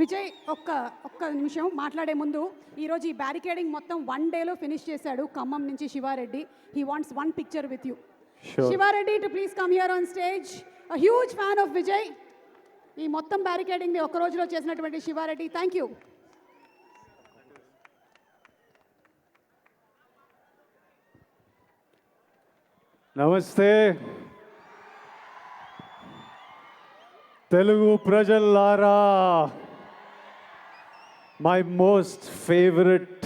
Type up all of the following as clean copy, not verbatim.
విజయ్ ఒక్క నిమిషం మాట్లాడే ముందు ఈరోజు ఈ బ్యారికేడింగ్ మొత్తం 1 డేలో ఫినిష్ చేశాడు ఖమ్మం నుంచి Siva Reddy. He wants 1 picture with you. Siva Reddy to please come here on stage. A huge fan of Vijay. ఈ మొత్తం బ్యారికేడింగ్ని ఒక్క రోజులో చేసినటువంటి శివారెడ్డి, థ్యాంక్ యూ. నమస్తే తెలుగు ప్రజల్లారా, my most favourite,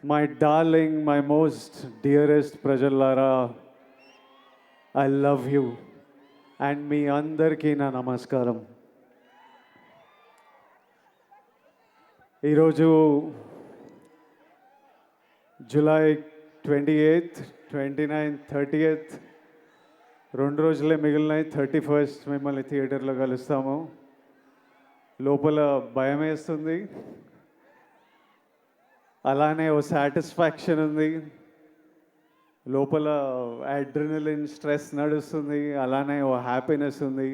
my darling, my most dearest ప్రజల్లారా, ఐ లవ్ యూ అండ్ మీ అందరికీ నా నమస్కారం. ఈరోజు జూలై 28th, 29th, 30th 2 రోజులే మిగిలినాయి. 31st మిమ్మల్ని థియేటర్లో కలుస్తాము. లోపల భయం వేస్తుంది, అలానే ఓ సాటిస్ఫాక్షన్ ఉంది. లోపల అడ్రినలిన్ స్ట్రెస్ నడుస్తుంది, అలానే ఓ హ్యాపీనెస్ ఉంది.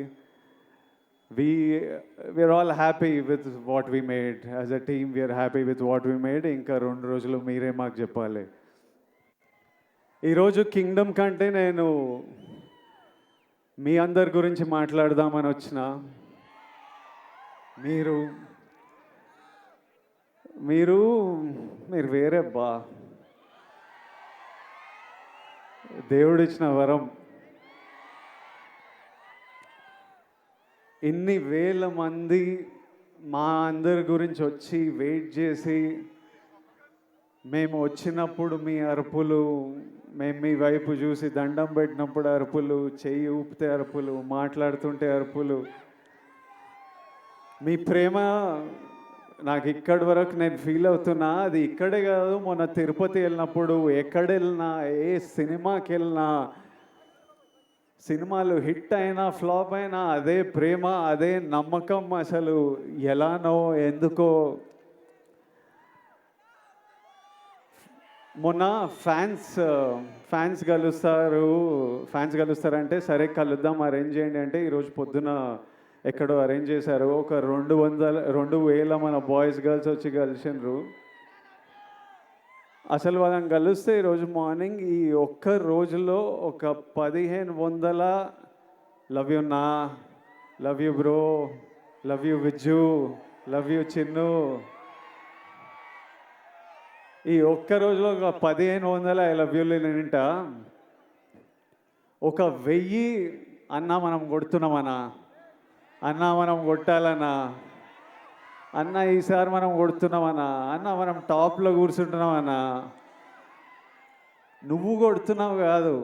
we're all happy with what we made. As a team we are happy with what we made. ఇంకా 2 రోజులు మీరే మాకు చెప్పాలి. ఈరోజు కింగ్డమ్ కంటే నేను మీ అందరి గురించి మాట్లాడదామని వచ్చిన. మీరు మీరు మీరు వేరే బా, దేవుడిచ్చిన వరం. ఇన్ని వేల మంది మా అందరి గురించి వచ్చి వెయిట్ చేసి, మేము వచ్చినప్పుడు మీ అరుపులు, మేము మీ వైపు చూసి దండం పెట్టినప్పుడు అరుపులు, చెయ్యి ఊపితే అరుపులు, మాట్లాడుతుంటే అరుపులు, మీ ప్రేమ నాకు ఇక్కడి వరకు నేను ఫీల్ అవుతున్నా. అది ఇక్కడే కాదు, మొన్న తిరుపతి వెళ్ళినప్పుడు, ఎక్కడ వెళ్ళినా, ఏ సినిమాకి వెళ్ళినా, సినిమాలు హిట్ అయినా ఫ్లాప్ అయినా అదే ప్రేమ, అదే నమ్మకం. అసలు ఎలానో ఎందుకో. మొన్న ఫ్యాన్స్ కలుస్తారంటే సరే కలుద్దాం, అరేంజ్ చేయండి అంటే ఈరోజు పొద్దున ఎక్కడో అరేంజ్ చేశారు. ఒక 2,000 మన బాయ్స్ గర్ల్స్ వచ్చి కలిసినారు. అసలు వాళ్ళని కలిస్తే ఈరోజు మార్నింగ్ ఈ ఒక్క రోజులో ఒక 1,500 లవ్ యూ నా, love you bro, love you Vijju, love you Chinnu, ఈ ఒక్క రోజులో ఒక 1,500 ఐ లవ్ యూలు నింట. ఒక 1000 అన్నా మనం కొడుతున్నామన్నా, అన్నా మనం కొట్టాలన్నా, అన్న ఈసారి మనం కొడుతున్నామన్నా, అన్న మనం టాప్లో కూర్చుంటున్నామన్నా. నువ్వు కొడుతున్నావు కాదు,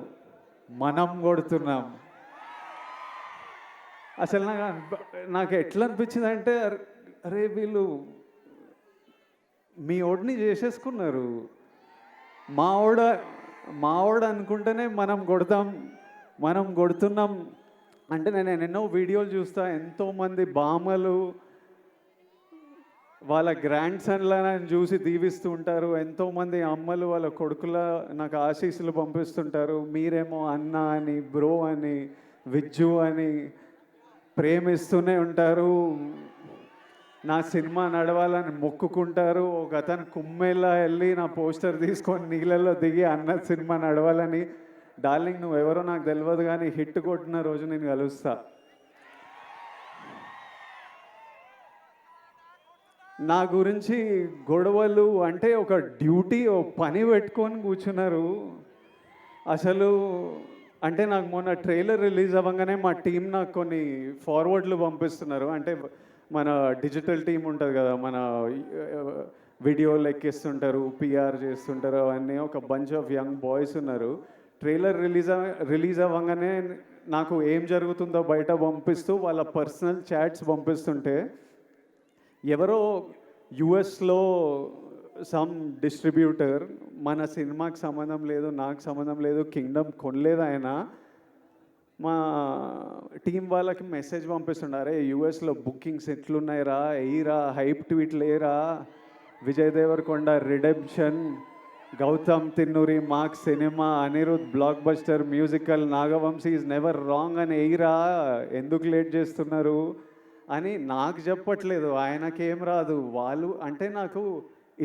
మనం కొడుతున్నాం. అసలు నాకు ఎట్లా అనిపించింది అంటే, అరే వీళ్ళు మీ ఓడిని చేసేసుకున్నారు. మావాడు అనుకుంటేనే మనం కొడుతున్నాం అంటే. నేను ఎన్నో వీడియోలు చూస్తా, ఎంతోమంది బామ్మలు వాళ్ళ గ్రాండ్ సన్లను చూసి దీవిస్తూ ఉంటారు. ఎంతోమంది అమ్మలు వాళ్ళ కొడుకుల నాకు ఆశీస్సులు పంపిస్తుంటారు. మీరేమో అన్న అని, బ్రో అని, విజ్జు అని ప్రేమిస్తూనే ఉంటారు. నా సినిమా నడవాలని మొక్కుకుంటారు. ఒక అతను కుమ్మేలా వెళ్ళి నా పోస్టర్ తీసుకొని నీళ్ళల్లో దిగి అన్న సినిమా నడవాలని. డార్లింగ్ నువ్వు ఎవరో నాకు తెలియదు, కానీ హిట్ కొట్టిన రోజు నేను కలుస్తా. నా గురించి గొడవలు అంటే ఒక డ్యూటీ, ఓ పని పెట్టుకొని కూర్చున్నారు. అసలు అంటే నాకు మొన్న ట్రైలర్ రిలీజ్ అవ్వగానే మా టీం నాకు కొన్ని ఫార్వర్డ్లు పంపిస్తున్నారు. అంటే మన డిజిటల్ టీం ఉంటుంది కదా, మన వీడియోలు ఎక్కిస్తుంటారు, పిఆర్ చేస్తుంటారు, అవన్నీ ఒక బంచ్ ఆఫ్ యంగ్ బాయ్స్ ఉన్నారు. ట్రైలర్ రిలీజ్ అవ్వగానే నాకు ఏం జరుగుతుందో బయట పంపిస్తూ వాళ్ళ పర్సనల్ చాట్స్ పంపిస్తుంటే, ఎవరో యుఎస్లో సమ్ డిస్ట్రిబ్యూటర్, మన సినిమాకి సంబంధం లేదు, నాకు సంబంధం లేదు, కింగ్డమ్ కొనలేదు ఆయన, మా టీం వాళ్ళకి మెసేజ్ పంపిస్తున్నారు, యుఎస్లో బుకింగ్స్ ఎట్లున్నాయిరా, ఎయిరా, హైప్ ట్వీట్లు ఏరా, Vijay Deverakonda redemption, Gowtam Tinnanuri marks cinema, Anirudh blockbuster musical, Naga Vamsi is never wrong అని ఎయిరా, ఎందుకు లేట్ చేస్తున్నారు అని నాకు చెప్పట్లేదు, ఆయనకేం రాదు. వాళ్ళు అంటే నాకు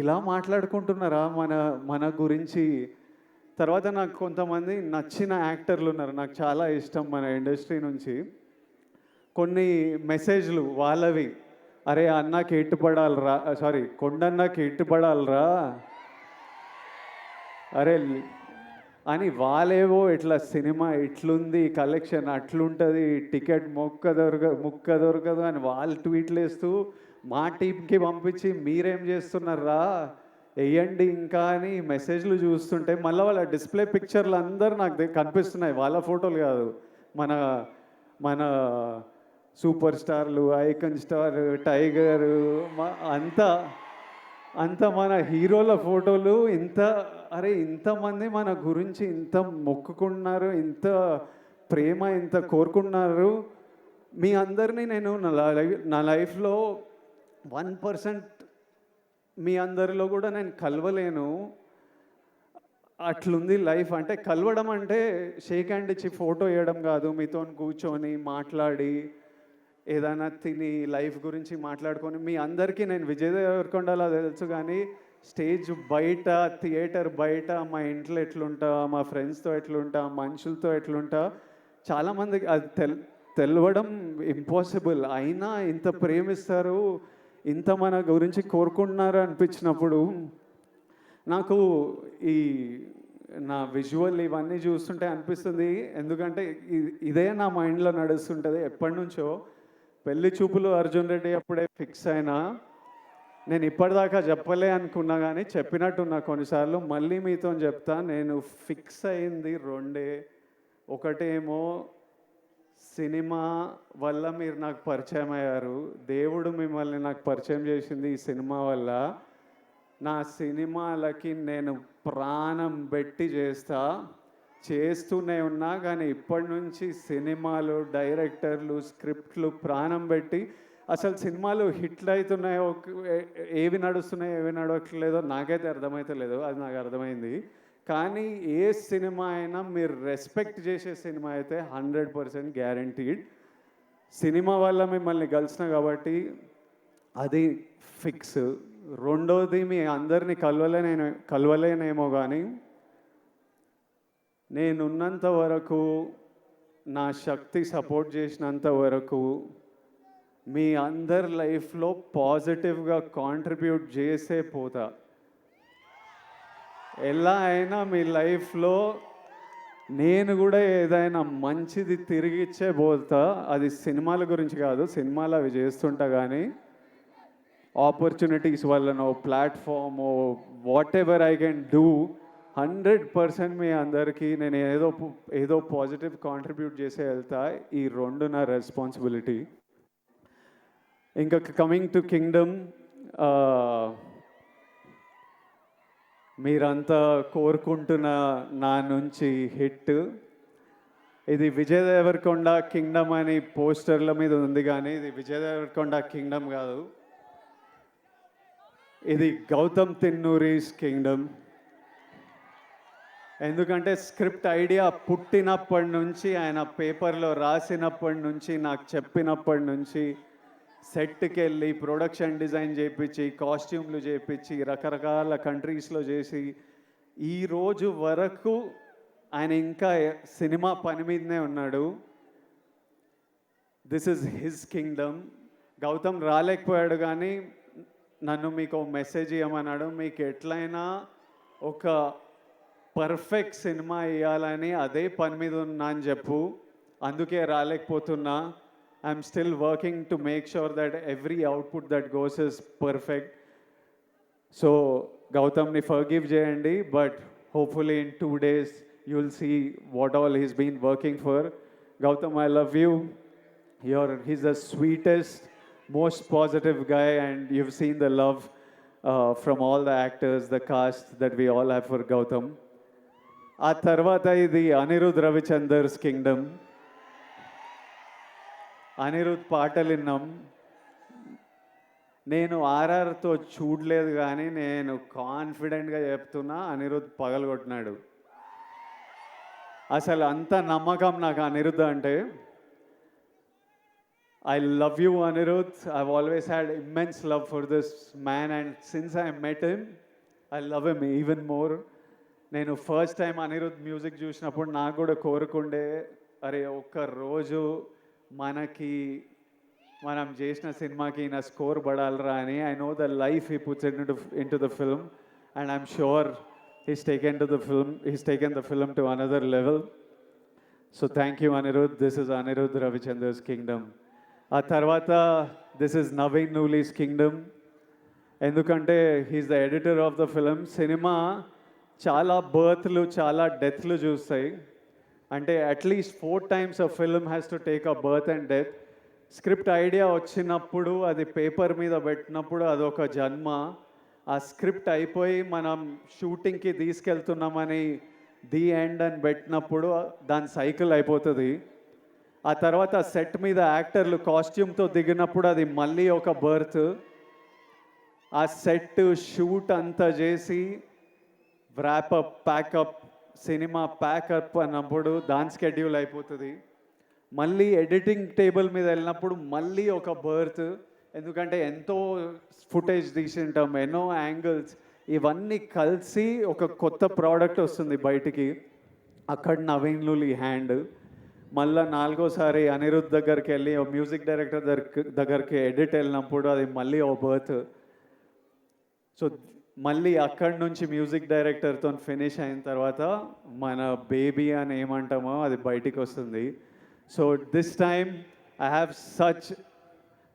ఇలా మాట్లాడుకుంటున్నారా మన మన గురించి. తర్వాత నాకు కొంతమంది నచ్చిన యాక్టర్లు ఉన్నారు, నాకు చాలా ఇష్టం మన ఇండస్ట్రీ నుంచి. కొన్ని మెసేజ్లు వాళ్ళవి, అరే అన్నకి ఎట్టుపడాలరా, సారీ కొండన్నకి ఎట్టుపడాలరా, అరే అని వాళ్ళేవో ఇట్లా సినిమా ఇట్లుంది, కలెక్షన్ అట్లుంటుంది, టికెట్ ముక్క దొరకదు అని వాళ్ళు ట్వీట్లు వేస్తూ మా టీంకి పంపించి మీరేం చేస్తున్నారా వేయండి ఇంకా అని మెసేజ్లు చూస్తుంటే మళ్ళీ వాళ్ళ డిస్ప్లే పిక్చర్లు అందరూ నాకు కనిపిస్తున్నాయి, వాళ్ళ ఫోటోలు కాదు, మన మన సూపర్ స్టార్లు, ఐకన్ స్టార్, టైగర్, అంతా అంత మన హీరోల ఫోటోలు. అరే ఇంతమంది మన గురించి ఇంత మొక్కుకున్నారు, ఇంత ప్రేమ ఇంత కోరుకున్నారు. మీ అందరినీ నేను నా లైఫ్లో 1% మీ అందరిలో కూడా నేను కలవలేను. అట్లుంది లైఫ్. అంటే కలవడం అంటే షేక్ హ్యాండ్ ఇచ్చి ఫోటో వేయడం కాదు, మీతో కూర్చొని మాట్లాడి ఏదైనా తిని లైఫ్ గురించి మాట్లాడుకొని. మీ అందరికీ నేను విజయ్ దేవరకొండలా తెలుసు, కానీ స్టేజ్ బయట, థియేటర్ బయట, మా ఇంట్లో ఎట్లుంటా, మా ఫ్రెండ్స్తో ఎట్లుంటా, మనుషులతో ఎట్లుంటా, చాలామందికి అది తెలవడం ఇంపాసిబుల్. అయినా ఇంత ప్రేమిస్తారు, ఇంత మన గురించి కోరుకుంటున్నారు అనిపించినప్పుడు నాకు ఈ నా విజువల్ ఇవన్నీ చూస్తుంటే అనిపిస్తుంది. ఎందుకంటే ఇదే నా మైండ్లో నడుస్తుంటుంది ఎప్పటి నుంచో. పెళ్లి చూపులు అర్జున్ రెడ్డి అప్పుడే ఫిక్స్ అయినా, నేను ఇప్పటిదాకా చెప్పలే అనుకున్నా కానీ చెప్పినట్టున్నా కొన్నిసార్లు. మళ్ళీ మీతో చెప్తా, నేను ఫిక్స్ అయింది రెండే. ఒకటేమో సినిమా వల్ల మీరు నాకు పరిచయం అయ్యారు, దేవుడు మిమ్మల్ని నాకు పరిచయం చేసింది ఈ సినిమా వల్ల. నా సినిమాలకి నేను ప్రాణం పెట్టి చేస్తూనే ఉన్నా, కానీ ఇప్పటి నుంచి సినిమాలు, డైరెక్టర్లు, స్క్రిప్ట్లు ప్రాణం పెట్టి, అసలు సినిమాలు హిట్లు అవుతున్నాయో ఏవి నడుస్తున్నాయో ఏవి నడవట్లేదో నాకైతే అర్థమవుతలేదు, అది నాకు అర్థమైంది. కానీ ఏ సినిమా అయినా మీరు రెస్పెక్ట్ చేసే సినిమా అయితే 100% గ్యారంటీడ్. సినిమా వల్ల మిమ్మల్ని కలిసిన కాబట్టి అది ఫిక్స్. రెండోది, మీ అందరినీ కలవలేనేమో కానీ నేనున్నంత వరకు, నా శక్తి సపోర్ట్ చేసినంత వరకు మీ అందరి లైఫ్లో పాజిటివ్గా కాంట్రిబ్యూట్ చేసే పోతా. ఎలా అయినా మీ లైఫ్లో నేను కూడా ఏదైనా మంచిది తిరిగి ఇచ్చే పోతా. అది సినిమాల గురించి కాదు, సినిమాలు అవి చేస్తుంటా, కానీ ఆపర్చునిటీస్ వల్లనో, ప్లాట్ఫామో, whatever I can do, 100% మీ అందరికీ నేను ఏదో పాజిటివ్ కాంట్రిబ్యూట్ చేసే వెళ్తా. ఈ రెండు నా రెస్పాన్సిబిలిటీ. ఇంకా కమింగ్ టు కింగ్డమ్, మీరంతా కోరుకుంటున్న నా నుంచి హిట్. ఇది విజయ్ దేవరకొండ కింగ్డమ్ అని పోస్టర్ల మీద ఉంది, కానీ ఇది విజయ్ దేవరకొండ కింగ్డమ్ కాదు, ఇది గౌతమ్ తిన్నూరీస్ కింగ్డమ్. ఎందుకంటే స్క్రిప్ట్ ఐడియా పుట్టినప్పటి నుంచి, ఆయన పేపర్లో రాసినప్పటి నుంచి, నాకు చెప్పినప్పటి నుంచి, సెట్కి వెళ్ళి ప్రొడక్షన్ డిజైన్ చేయించి, కాస్ట్యూమ్లు చేయించి, రకరకాల కంట్రీస్లో చేసి, ఈరోజు వరకు ఆయన ఇంకా సినిమా పని మీదనే ఉన్నాడు. This is his kingdom. Gautam రాలేకపోయాడు, కానీ నన్ను మీకు మెసేజ్ ఇవ్వమన్నాడు, మీకు ఎట్లయినా ఒక పర్ఫెక్ట్ సినిమా ఇవ్వాలని అదే పని మీద ఉన్నా అని చెప్పు, అందుకే రాలేకపోతున్నా. I'm still working to make sure that every output that goes is perfect. So గౌతమ్ని ఫర్గివ్ చేయండి, but hopefully in 2 days you will see what all he's been working for. Gautam, I love you. He's the sweetest, most positive guy, and you've seen the love from all the actors, the cast that we all have for Gautam. ఆ తర్వాత ఇది Anirudh రవిచందర్స్ Kingdom. Anirudh పాటలు విన్నాం. నేను ఆర్ఆర్తో చూడలేదు, కానీ నేను కాన్ఫిడెంట్గా చెప్తున్నా, అనిరుద్ పగలగొట్టినాడు. అసలు అంత నమ్మకం నాకు అనిరుద్ అంటే. I love you, Anirudh. I've always had immense love for this man, and since I met him, I love him even more. నేను ఫస్ట్ టైం అనిరుద్ మ్యూజిక్ చూసినప్పుడు నాకు కూడా కోరుకుండే అరే ఒక్క రోజు మనకి మనం చేసిన సినిమాకి నా స్కోర్ పడాలరా అని. I know the life he puts in to the film and I'm sure he's taken the film to another level. So thank you Anirudh. This is Anirudh Ravichandran Kingdom. ఆ తర్వాత this is Naveen Nooli's Kingdom. ఎందుకంటే he's the editor of the film. Cinema చాలా బర్త్లు చాలా డెత్లు చూస్తాయి. అంటే at least 4 times a film has to take a birth and death. Script idea వచ్చినప్పుడు అది paper మీద పెట్టినప్పుడు అదొక జన్మ. ఆ స్క్రిప్ట్ అయిపోయి మనం షూటింగ్కి తీసుకెళ్తున్నామని ది ఎండ్ అని పెట్టినప్పుడు దాని సైకిల్ అయిపోతుంది. ఆ తర్వాత సెట్ మీద యాక్టర్లు కాస్ట్యూమ్తో దిగినప్పుడు అది మళ్ళీ ఒక బర్త్. ఆ సెట్ షూట్ అంతా చేసి వ్రాపప్ ప్యాకప్ సినిమా ప్యాకప్ అన్నప్పుడు దాని స్కెడ్యూల్ అయిపోతుంది. మళ్ళీ ఎడిటింగ్ టేబుల్ మీద వెళ్ళినప్పుడు మళ్ళీ ఒక బర్త్. ఎందుకంటే ఎంతో ఫుటేజ్ తీసింటాం, ఎన్నో యాంగిల్స్, ఇవన్నీ కలిసి ఒక కొత్త ప్రోడక్ట్ వస్తుంది బయటికి. అక్కడ నవీన్ లూలి హ్యాండ్. మళ్ళీ 4వసారి అనిరుద్ దగ్గరికి వెళ్ళి మ్యూజిక్ డైరెక్టర్ దగ్గరికి ఎడిట్ వెళ్ళినప్పుడు అది మళ్ళీ ఒక బర్త్. సో మళ్ళీ అక్కడి నుంచి మ్యూజిక్ డైరెక్టర్తో ఫినిష్ అయిన తర్వాత మన బేబీ అని ఏమంటామో అది బయటికి వస్తుంది. So this time I have such,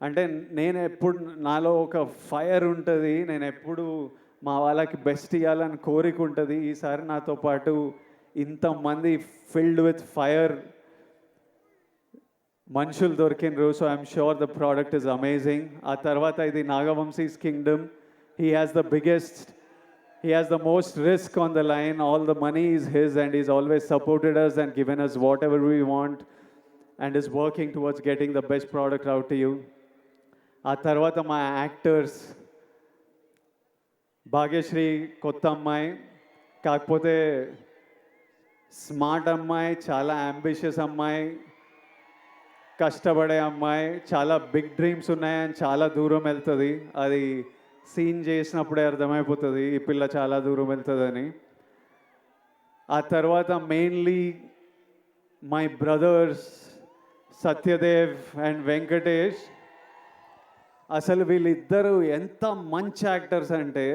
అంటే నేను ఎప్పుడు నాలో ఒక ఫైర్ ఉంటుంది, నేను ఎప్పుడు మా వాళ్ళకి బెస్ట్ ఇవ్వాలని కోరిక ఉంటుంది. ఈసారి నాతో పాటు ఇంతమంది ఫిల్డ్ విత్ ఫైర్ మనుషులు దొరికినరు. So I'm sure the product is amazing. ఆ తర్వాత ఇది Nagavamsi's kingdom. He has the most risk on the line. All the money is his and he's always supported us and given us whatever we want and is working towards getting the best product out to you. ఆ తర్వాత మా actors, Bhagyashree కొత్త అమ్మాయి, కాకపోతే smart అమ్మాయి, చాలా ambitious అమ్మాయి, కష్టపడే అమ్మాయి, చాలా బిగ్ డ్రీమ్స్ ఉన్నాయని చాలా దూరం వెళ్తుంది. అది సీన్ చేసినప్పుడే అర్థమైపోతుంది ఈ పిల్ల చాలా దూరం వెళ్తుందని. ఆ తర్వాత mainly my brothers Satyadev and Venkatesh. అసలు వీళ్ళిద్దరూ ఎంత మంచి యాక్టర్స్ అంటే,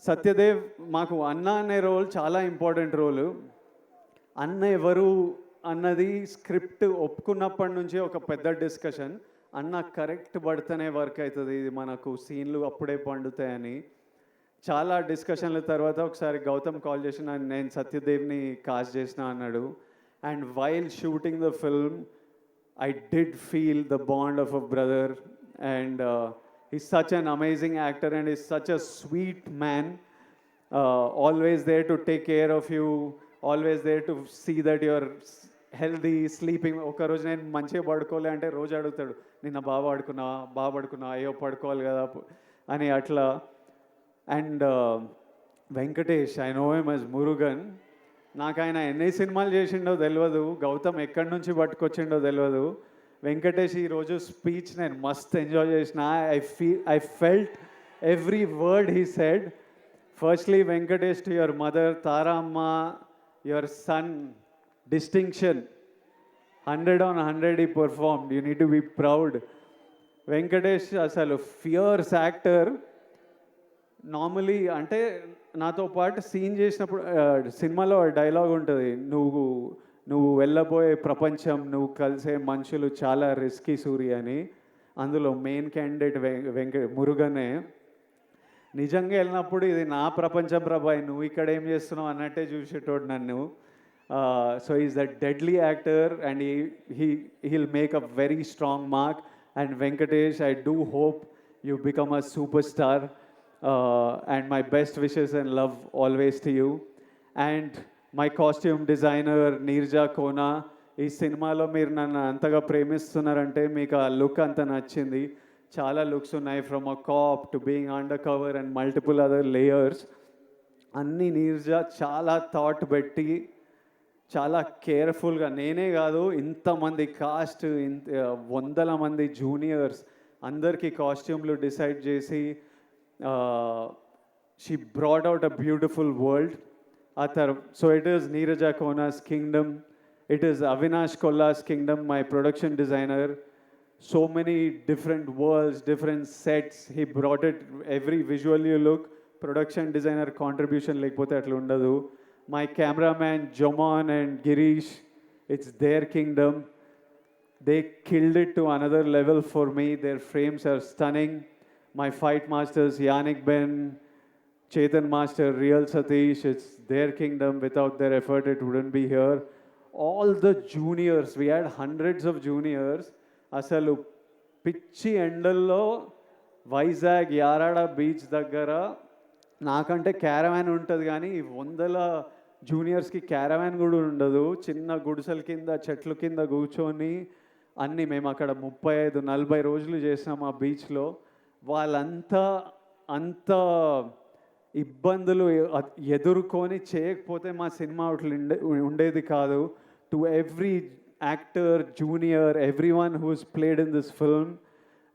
సత్యదేవ్ మాకు అన్న అనే రోల్ చాలా ఇంపార్టెంట్ రోలు. అన్న ఎవరు అన్నది స్క్రిప్ట్ ఒప్పుకున్నప్పటి నుంచి ఒక పెద్ద డిస్కషన్. అన్న కరెక్ట్ పడితేనే వర్క్ అవుతుంది, ఇది మనకు సీన్లు అప్పుడే పండుతాయని చాలా డిస్కషన్ల తర్వాత ఒకసారి గౌతమ్ కాల్ చేసిన, నేను సత్యదేవ్ని కాస్ట్ చేసిన అన్నాడు. And while shooting the film I did feel the bond of a brother. And is such an amazing actor and is such a sweet man. Always there to take care of you, always there to see that your healthy sleeping. ఒకరోజు నేను మంచిగా పడుకోలే అంటే రోజు అడుగుతాడు, నిన్న బాగా పడుకున్నా, అయ్యో పడుకోవాలి కదా అని అట్లా. And Venkatesh, I know him as Murugan. నాకు ఆయన ఎన్ని సినిమాలు చేసిండో తెలియదు, గౌతమ్ ఎక్కడి నుంచి పట్టుకొచ్చిండో తెలియదు. వెంకటేష్ ఈరోజు స్పీచ్ నేను మస్త్ ఎంజాయ్ చేసిన. I felt every word he said. Firstly Venkatesh, to your mother Tara అమ్మ, your son distinction 100 on 100 he performed. You need to be proud. Venkatesh అసలు ఫియర్స్ యాక్టర్. నార్మలీ అంటే నాతో పాటు సీన్ చేసినప్పుడు సినిమాలో డైలాగ్ ఉంటుంది, నువ్వు వెళ్ళబోయే ప్రపంచం, నువ్వు కలిసే మనుషులు చాలా రిస్కీ సూరి అని. అందులో మెయిన్ క్యాండిడేట్ మురుగనే. నిజంగా వెళ్ళినప్పుడు ఇది నా ప్రపంచం ప్రభాయ్, నువ్వు ఇక్కడ ఏం చేస్తున్నావు అన్నట్టే చూసేటోడు నన్ను. So he's a deadly actor and he'll make a very strong mark. And Venkatesh, I do hope you become a superstar. And my best wishes and love always to you. And my costume designer Neerja Kona. ఈ సినిమాలో మీరు నన్ను అంతగా ప్రేమిస్తున్నారంటే మీకు ఆ look అంత నచ్చింది. చాలా లుక్స్ ఉన్నాయి, from a cap to being under cover and multiple other layers. అన్నీ నీర్జా చాలా థాట్ పెట్టి చాలా కేర్ఫుల్గా, నేనే కాదు ఇంతమంది కాస్ట్, వందల మంది జూనియర్స్ అందరికీ కాస్ట్యూమ్లు డిసైడ్ చేసి she brought out a beautiful world. So it is Neeraja Kona's kingdom, it is Avinash Kolla's kingdom, my production designer. So many different worlds, different sets. He brought it, every visual you look, production designer contribution lekapothe atla undadu. My cameraman Jomon and Girish, it's their kingdom. They killed it to another level for me. Their frames are stunning. My fight masters Yannick Ben, Chetan Master, Real Satish, it's their kingdom. Without their effort it wouldn't be here. All the juniors, we had hundreds of juniors. అసలు పిచ్చి ఎండల్లో Vizag Yarada beach దగ్గర నాకంటే caravan ఉంటుంది కానీ ఈ వందల జూనియర్స్కి caravan కూడా ఉండదు. చిన్న గుడిసెల కింద చెట్ల కింద కూర్చొని అన్నీ మేము అక్కడ 35-40 రోజులు చేసాం ఆ బీచ్లో. వాళ్ళంతా అంత ఇబ్బందులు ఎదుర్కొని చేయకపోతే మా సినిమా అట్లా ఉండేది కాదు. To every actor, junior, everyone who's played in this film,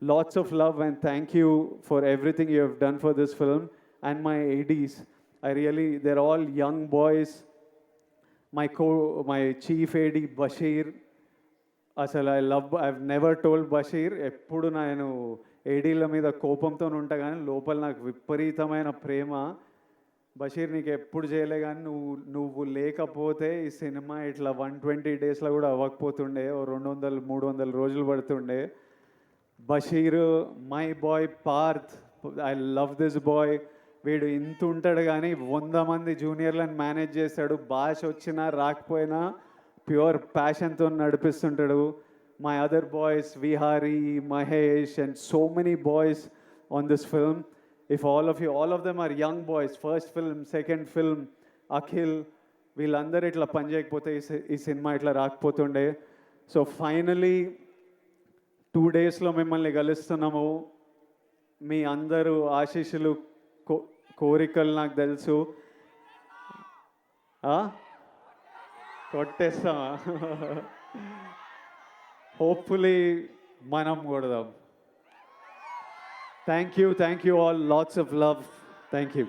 lots of love and thank you for everything you have done for this film. And my ADs, they're all young boys. My chief AD Bashir, అసలు I've never told Bashir, ఎప్పుడు నేను ఏడీల మీద కోపంతో ఉంటా కానీ లోపల నాకు విపరీతమైన ప్రేమ. బషీర్ నీకు ఎప్పుడు చేయలే కానీ నువ్వు లేకపోతే ఈ సినిమా ఇట్లా 120 డేస్లో కూడా అవ్వకపోతుండే, 200-300 రోజులు పడుతుండే. Basheer, my boy Parth, I love this boy. వీడు ఇంత ఉంటాడు కానీ 100 మంది జూనియర్లను మేనేజ్ చేస్తాడు. భాష వచ్చినా రాకపోయినా ప్యూర్ ప్యాషన్తో నడిపిస్తుంటాడు. My other boys Vihari, Mahesh and so many boys on this film. If all of them are young boys, first film, second film, Akhil, వీళ్ళందరూ ఇట్లా పని చేయకపోతే ఈ సినిమా ఇట్లా రాకపోతుండే. సో ఫైనలీ 2 డేస్లో మిమ్మల్ని కలుస్తున్నాము. మీ అందరూ ఆశీస్సులు, కోరికలు నాకు తెలుసు. కొట్టేస్తామా? హోప్ఫుల్లీ మనం కొడదాం. Thank you all. Lots of love. Thank you.